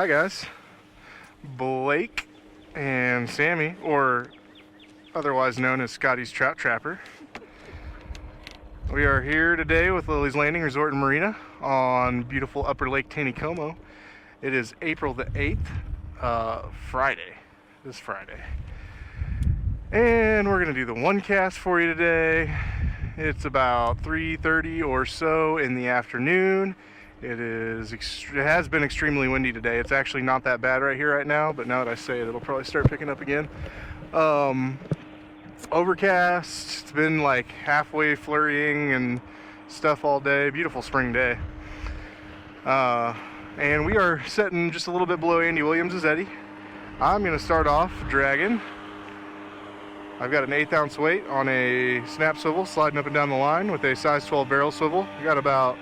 Hi guys, Blake and Sammy, or otherwise known as Scotty's Trout Trapper. We are here today with Lilley's Landing Resort and Marina on beautiful upper Lake Taneycomo. It is April the 8th, Friday, this Friday. And we're going to do the one cast for you today. It's about 3:30 or so in the afternoon. It has been extremely windy today. It's actually not that bad right here right now, but now that I say it, it'll probably start picking up again. Overcast. It's been like halfway flurrying and stuff all day. Beautiful spring day. And we are setting just a little bit below Andy Williams' eddy. I'm going to start off dragging. I've got an 1/8 ounce weight on a snap swivel sliding up and down the line with a size 12 barrel swivel. I got about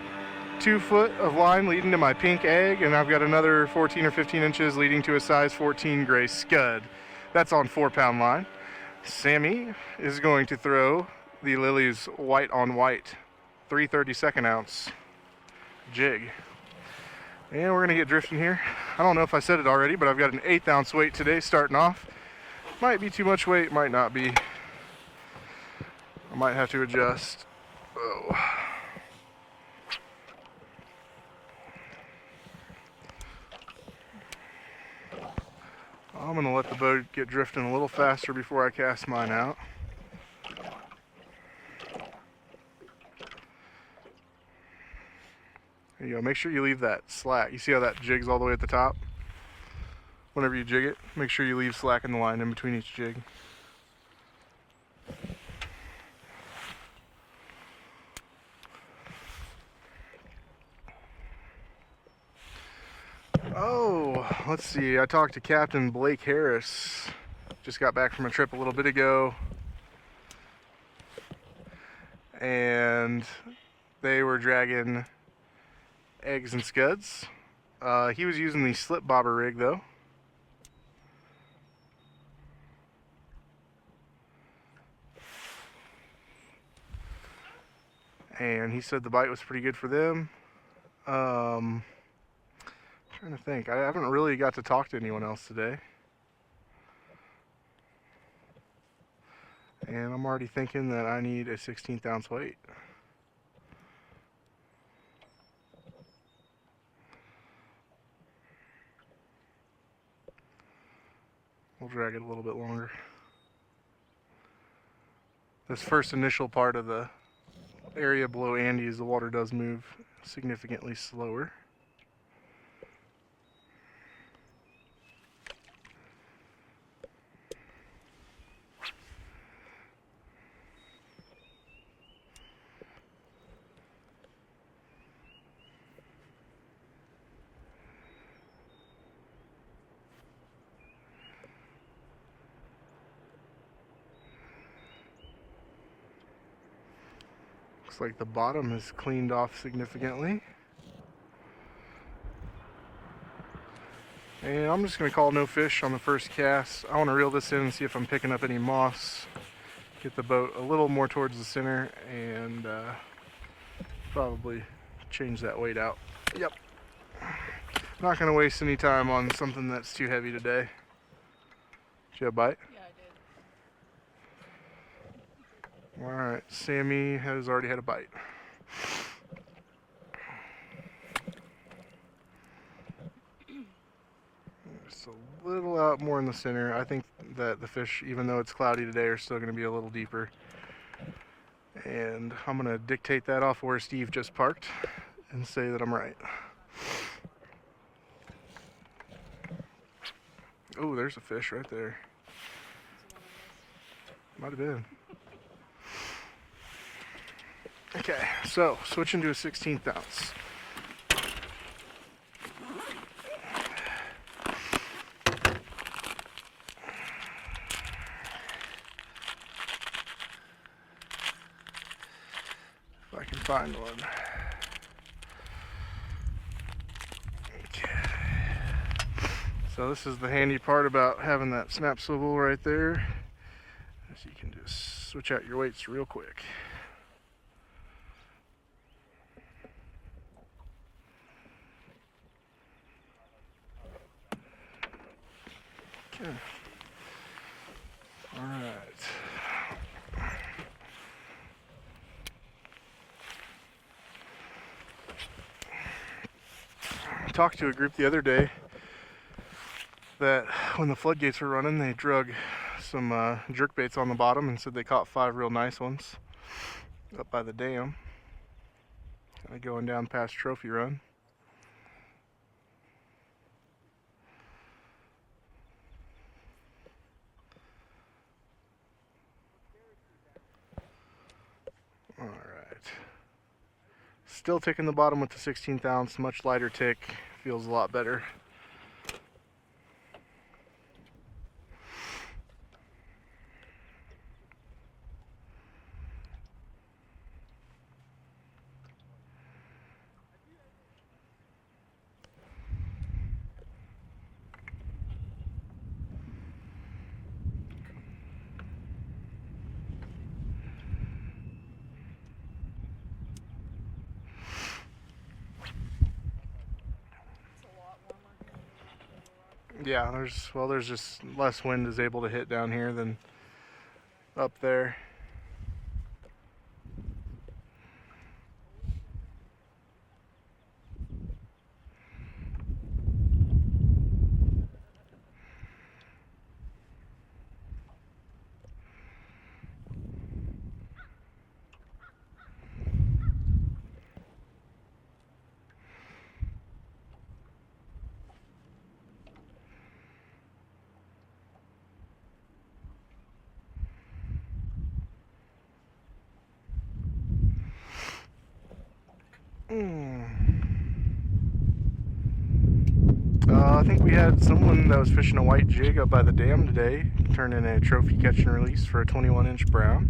2 foot of line leading to my pink egg, and I've got another 14 or 15 inches leading to a size 14 gray scud. That's on 4-pound line. Sammy is going to throw the Lilleys white on white 3/32 ounce jig. And we're going to get drifting here. I don't know if I said it already, but I've got an 1/8 ounce weight today starting off. Might be too much weight, might not be. I might have to adjust. Oh. I'm going to let the boat get drifting a little faster before I cast mine out. There you go. Make sure you leave that slack. You see how that jigs all the way at the top? Whenever you jig it, make sure you leave slack in the line in between each jig. Oh, let's see. I talked to Captain Blake Harris. Just got back from a trip a little bit ago. And they were dragging eggs and scuds. He was using the slip bobber rig though. And he said the bite was pretty good for them. I'm trying to think. I haven't really got to talk to anyone else today. And I'm already thinking that I need a 1/16 ounce weight. We'll drag it a little bit longer. This first initial part of the area below Andy's, the water does move significantly slower. Looks like the bottom is cleaned off significantly. And I'm just going to call no fish on the first cast. I want to reel this in and see if I'm picking up any moss. Get the boat a little more towards the center and probably change that weight out. Yep. Not going to waste any time on something that's too heavy today. Did you have a bite? Yeah, I did. Alright, Sammy has already had a bite. Just a little out more in the center. I think that the fish, even though it's cloudy today, are still going to be a little deeper. And I'm going to dictate that off where Steve just parked and say that I'm right. Oh, there's a fish right there. Might have been. Okay, so switching to a 1/16 ounce. If I can find one. Okay. So this is the handy part about having that snap swivel right there. So you can just switch out your weights real quick. Sure. All right. I talked to a group the other day that when the floodgates were running, they drug some jerk baits on the bottom and said they caught 5 real nice ones up by the dam. Kind of going down past Trophy Run. All right. Still ticking the bottom with the 16th ounce, much lighter tick, feels a lot better. Yeah, there's just less wind is able to hit down here than up there. I think we had someone that was fishing a white jig up by the dam today turn in a trophy catch and release for a 21-inch brown.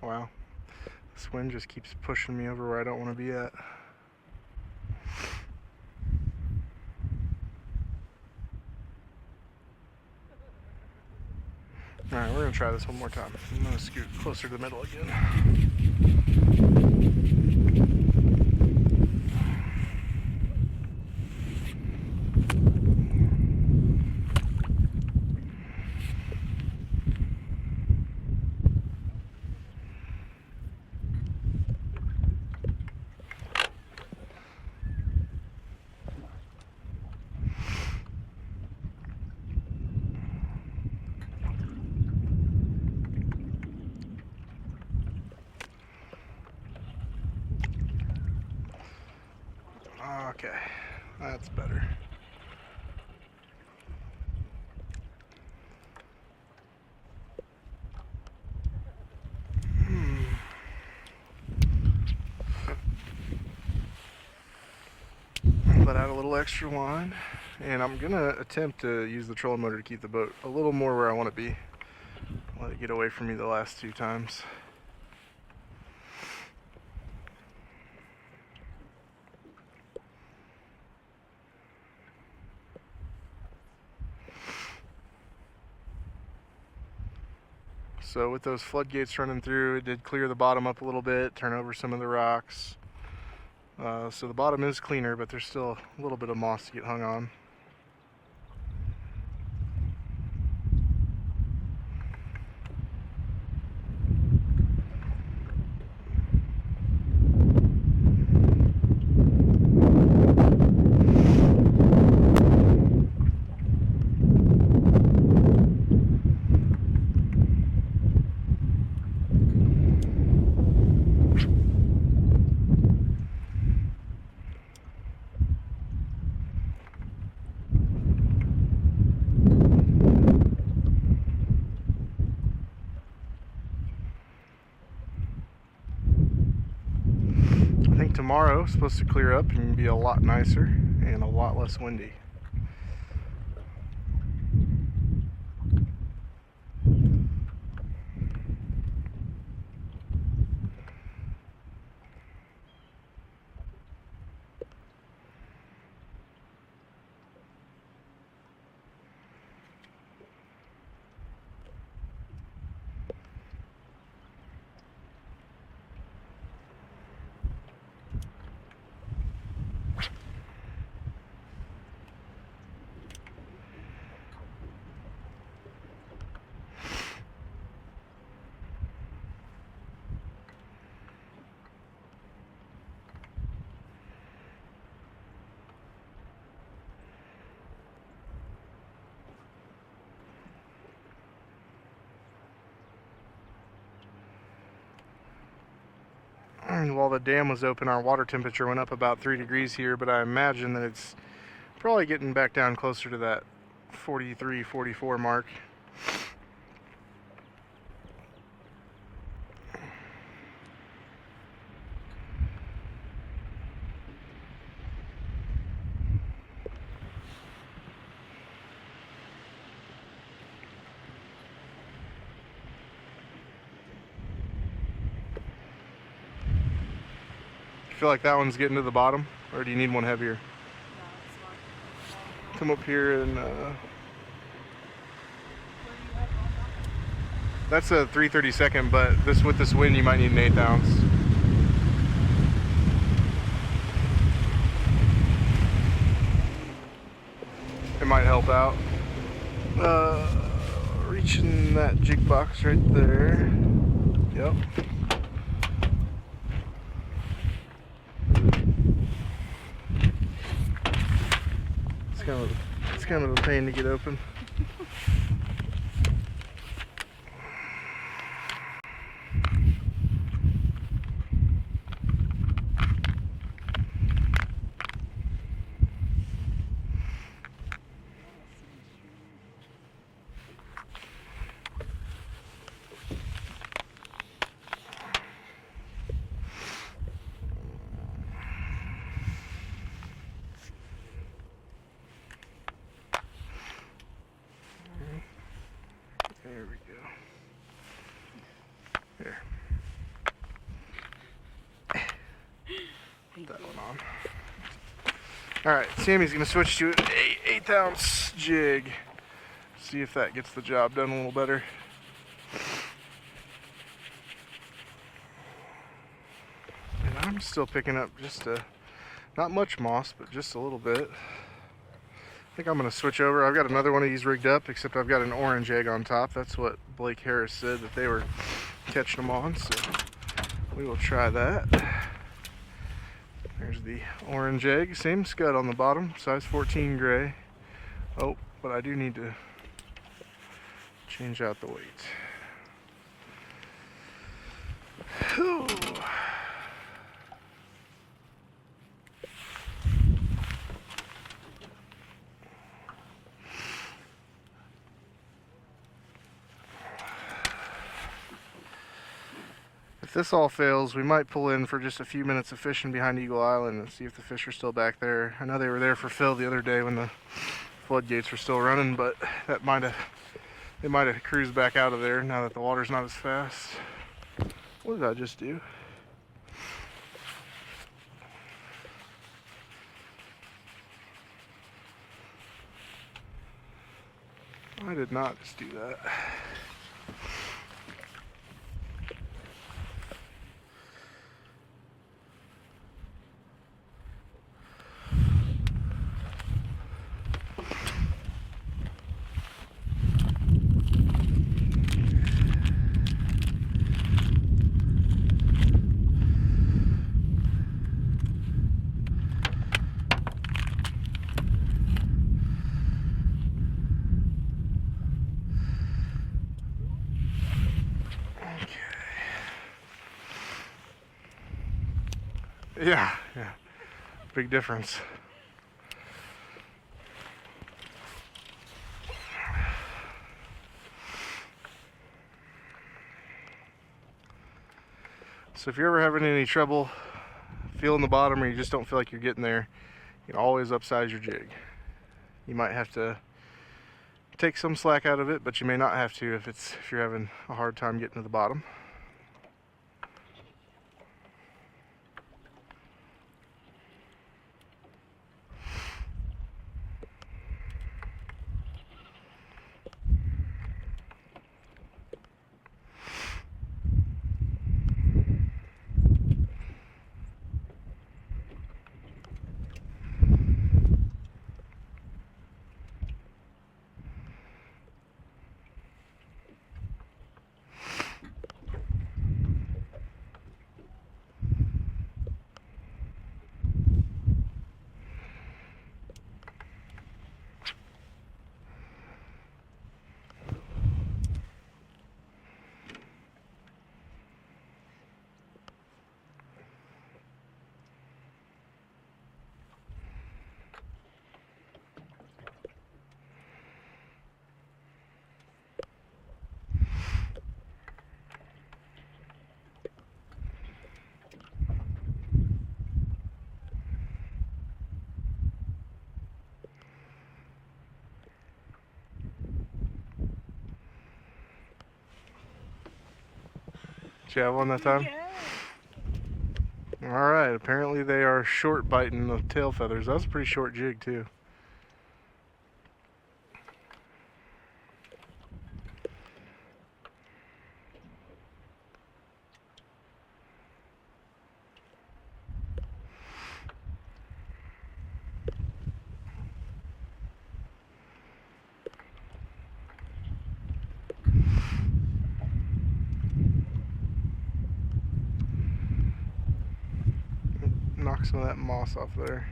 Wow, this wind just keeps pushing me over where I don't want to be at. Alright, we're going to try this one more time. I'm going to scoot closer to the middle again. Okay, that's better. Let out a little extra line, and I'm gonna attempt to use the trolling motor to keep the boat a little more where I want to be. Let it get away from me the last 2 times. So with those floodgates running through, it did clear the bottom up a little bit, turn over some of the rocks. So the bottom is cleaner, but there's still a little bit of moss to get hung on. Tomorrow is supposed to clear up and be a lot nicer and a lot less windy. while the dam was open, our water temperature went up about 3 degrees here, but I imagine that it's probably getting back down closer to that 43, 44 mark. You feel like that one's getting to the bottom, or do you need one heavier? No, it's not. Come up here and that's a 3/32, but with this wind you might need an 1/8 ounce. It might help out. Reaching that jig box right there. Yep. It's kind of a pain to get open. There we go. Here. Put that one on. Alright, Sammy's going to switch to an 1/8 ounce jig. See if that gets the job done a little better. And I'm still picking up just not much moss, but just a little bit. I think I'm going to switch over. I've got another one of these rigged up, except I've got an orange egg on top. That's what Blake Harris said that they were catching them on, so we will try that. There's the orange egg, same scud on the bottom, size 14 gray. Oh, but I do need to change out the weight. Whew. If this all fails, we might pull in for just a few minutes of fishing behind Eagle Island and see if the fish are still back there. I know they were there for Phil the other day when the floodgates were still running, but they might have cruised back out of there now that the water's not as fast. What did I just do? I did not just do that. Yeah, big difference. So if you're ever having any trouble feeling the bottom, or you just don't feel like you're getting there, you can always upsize your jig. You might have to take some slack out of it, but you may not have to if you're having a hard time getting to the bottom. Did you have one that time? Yeah. Alright, apparently they are short biting the tail feathers. That was a pretty short jig too. Knock some of that moss off there.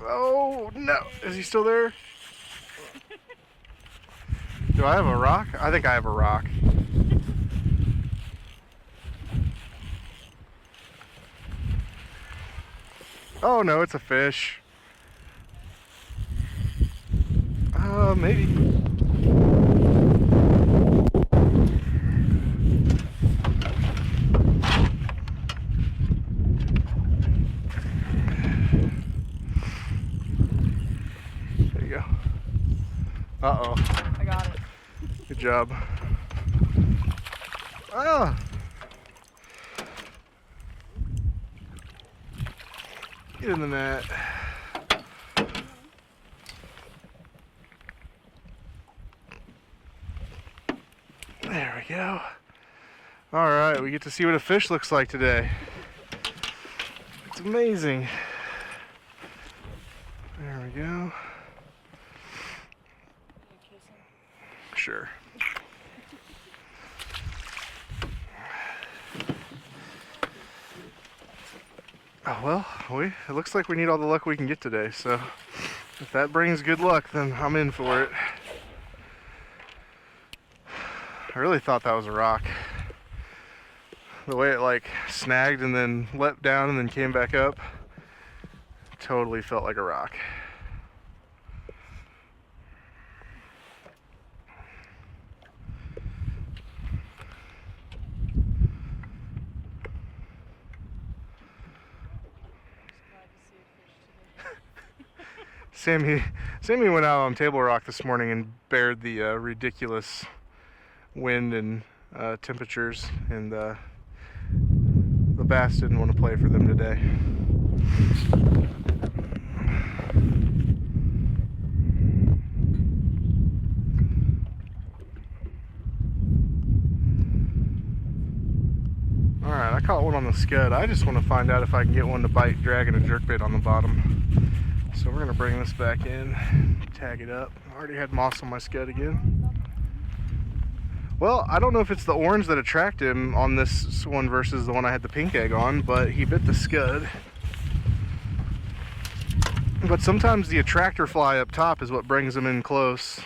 Oh no, is he still there? Do I have a rock? I think I have a rock. Oh no, it's a fish. Maybe. There you go. Uh-oh. I got it. Good job. Ah! Get in the net. There we go. All right, we get to see what a fish looks like today. It's amazing. There we go. Sure. Oh well, it looks like we need all the luck we can get today, so if that brings good luck, then I'm in for it. I really thought that was a rock. The way it like snagged and then leapt down and then came back up, totally felt like a rock. Samie went out on Table Rock this morning and bared the ridiculous wind and temperatures, and the bass didn't want to play for them today. Alright, I caught one on the scud. I just want to find out if I can get one to bite dragging a jerkbait on the bottom. So we're going to bring this back in, tag it up. I already had moss on my scud again. Well, I don't know if it's the orange that attracted him on this one versus the one I had the pink egg on, but he bit the scud. But sometimes the attractor fly up top is what brings them in close.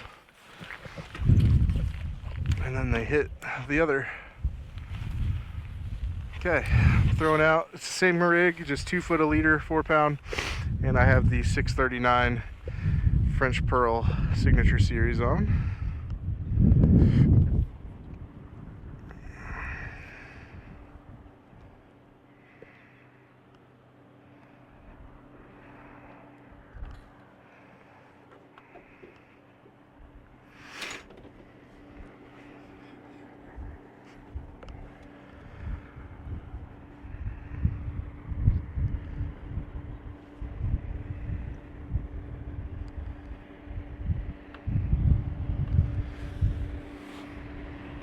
And then they hit the other. Okay, throwing out, it's the same rig, just 2 foot a leader, 4 pound. And I have the 639 French Pearl Signature Series on.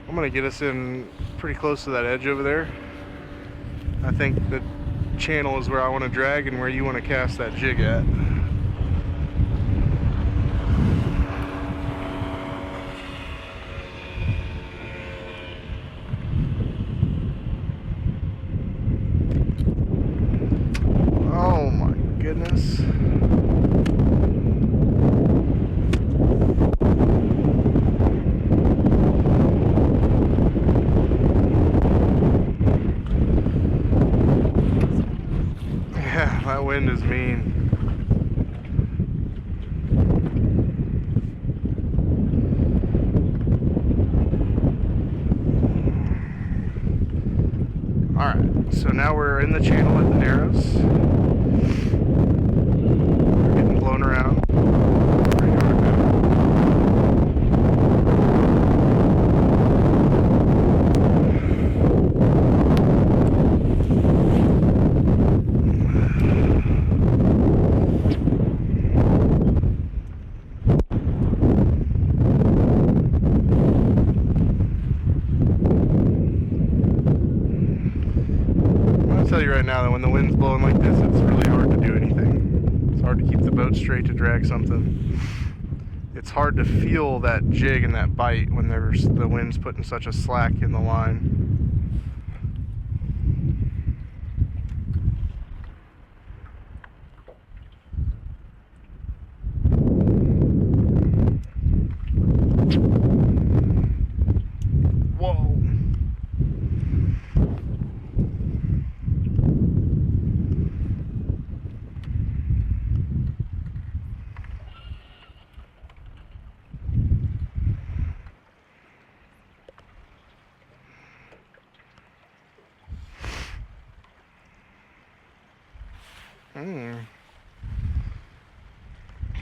I'm gonna get us in pretty close to that edge over there. I think the channel is where I want to drag and where you want to cast that jig at. Oh my goodness. That wind is mean. So now we're in the channel at the Narrows. We're getting blown around. Pretty hard now. I'll tell you right now that when the wind's blowing like this, it's really hard to do anything. It's hard to keep the boat straight to drag something. It's hard to feel that jig and that bite when the wind's putting such a slack in the line. Whoa.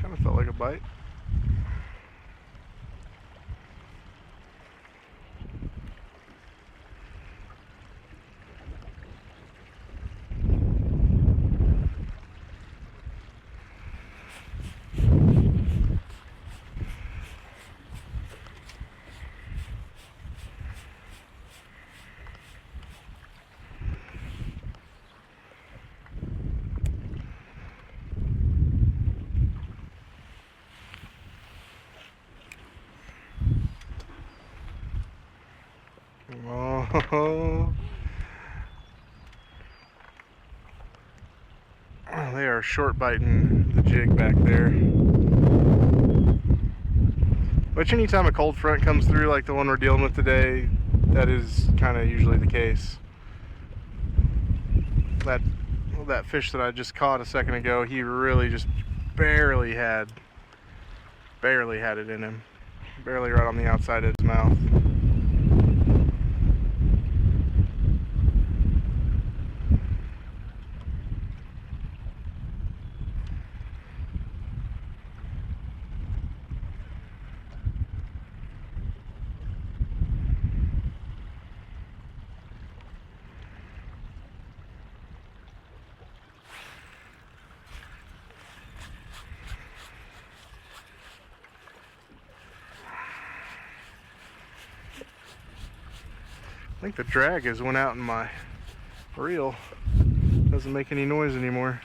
Kind of felt like a bite. Oh, they are short biting the jig back there. Which anytime a cold front comes through like the one we're dealing with today, that is kind of usually the case. That fish that I just caught a second ago, he really just barely had it in him. Barely right on the outside of his mouth. I think the drag has went out in my reel. Doesn't make any noise anymore.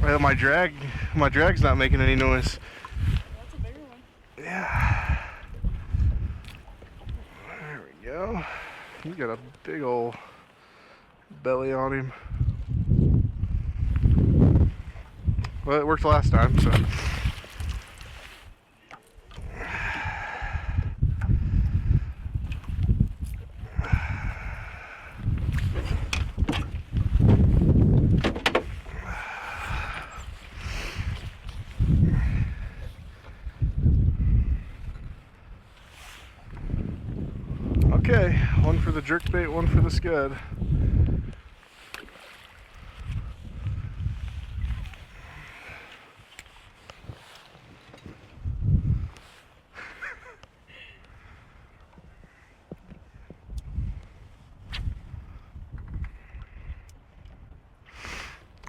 Well, my drag's not making any noise. That's a bigger one. Yeah. There we go. He's got a big old belly on him. Well, it worked last time, so. Okay, one for the jerkbait, one for the scud.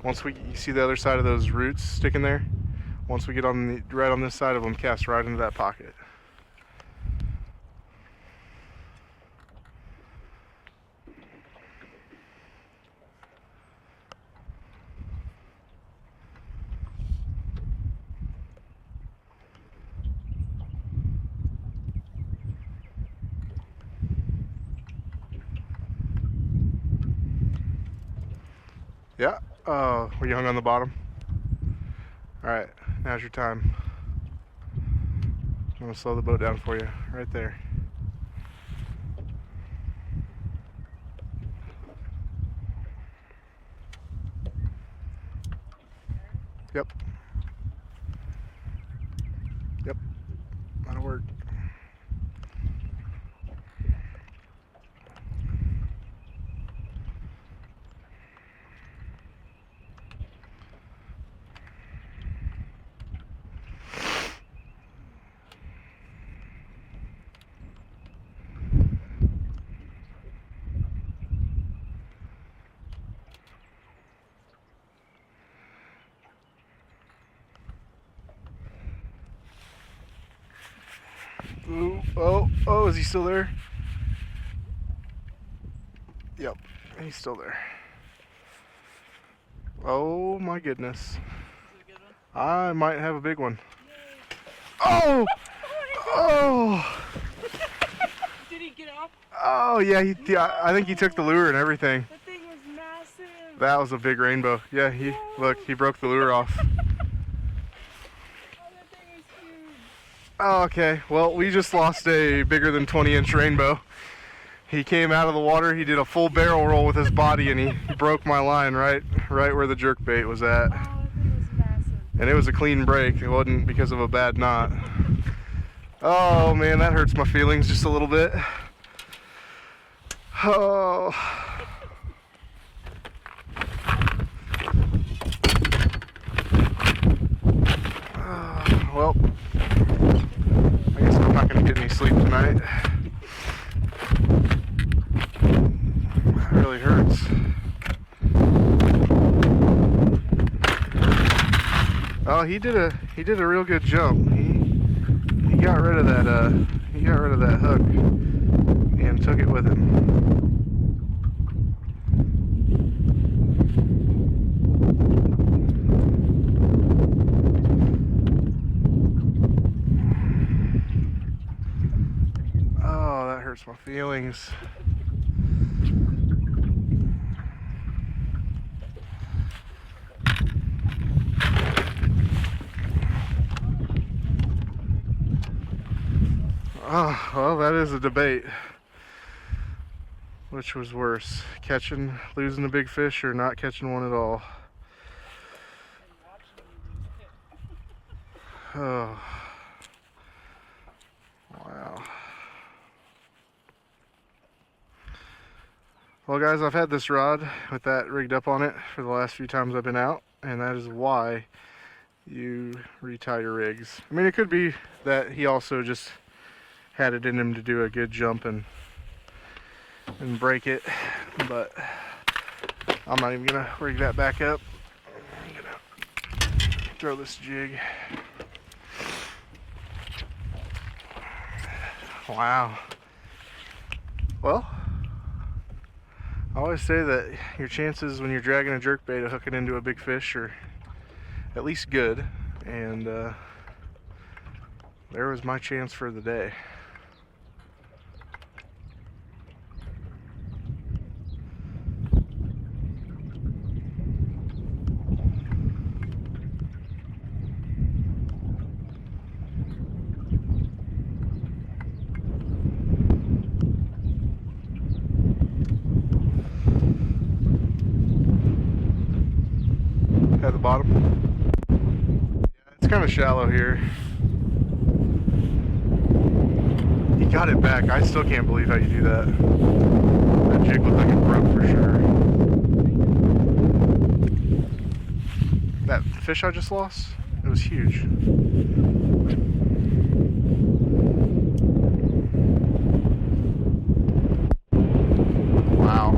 Once you see the other side of those roots sticking there, once we get on right on this side of them, cast right into that pocket. Yeah. Oh, were you hung on the bottom? Alright, now's your time. I'm going to slow the boat down for you, right there. Yep. Ooh, oh, is he still there? Yep, he's still there. Oh my goodness. Is it a good one? I might have a big one. Yay. Oh! Oh! Did he get off? Oh yeah, I think he took the lure and everything. That thing was massive. That was a big rainbow. Yeah, look, he broke the lure off. Oh, that thing was huge. Oh, okay, well, we just lost a bigger than 20-inch rainbow. He came out of the water, he did a full barrel roll with his body, and he broke my line right where the jerk bait was at. Oh, that thing was massive. And it was a clean break. It wasn't because of a bad knot. Oh man, that hurts my feelings just a little bit. Oh. Well, I guess I'm not going to get any sleep tonight. That really hurts. Oh, he did a real good jump. He got rid of that hook and took it with him. Oh, that hurts my feelings. Oh, well, that is a debate. Which was worse, losing a big fish or not catching one at all? Oh, wow. Well guys, I've had this rod with that rigged up on it for the last few times I've been out, and that is why you retie your rigs. I mean, it could be that he also just had it in him to do a good jump and break it, but I'm not even gonna rig that back up. I'm gonna throw this jig. Wow. Well, I always say that your chances when you're dragging a jerkbait of hooking into a big fish are at least good, and there was my chance for the day. At the bottom. Yeah, it's kind of shallow here. He got it back. I still can't believe how you do that. That jig looked like it broke for sure. That fish I just lost, it was huge. Wow.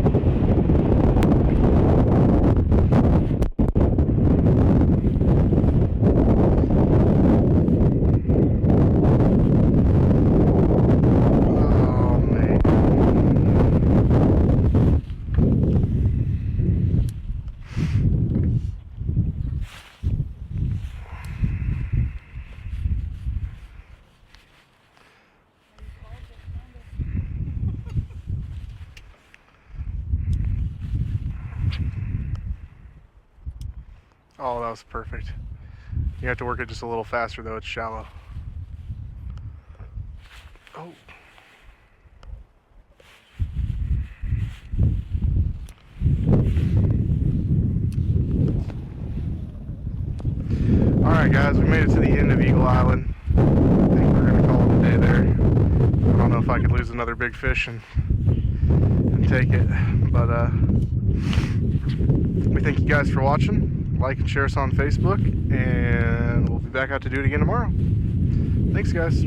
Oh, that was perfect. You have to work it just a little faster though, it's shallow. Oh. Alright guys, we made it to the end of Eagle Island. I think we're going to call it a day there. I don't know if I could lose another big fish and take it, but we thank you guys for watching. Like and share us on Facebook, and we'll be back out to do it again tomorrow. Thanks guys.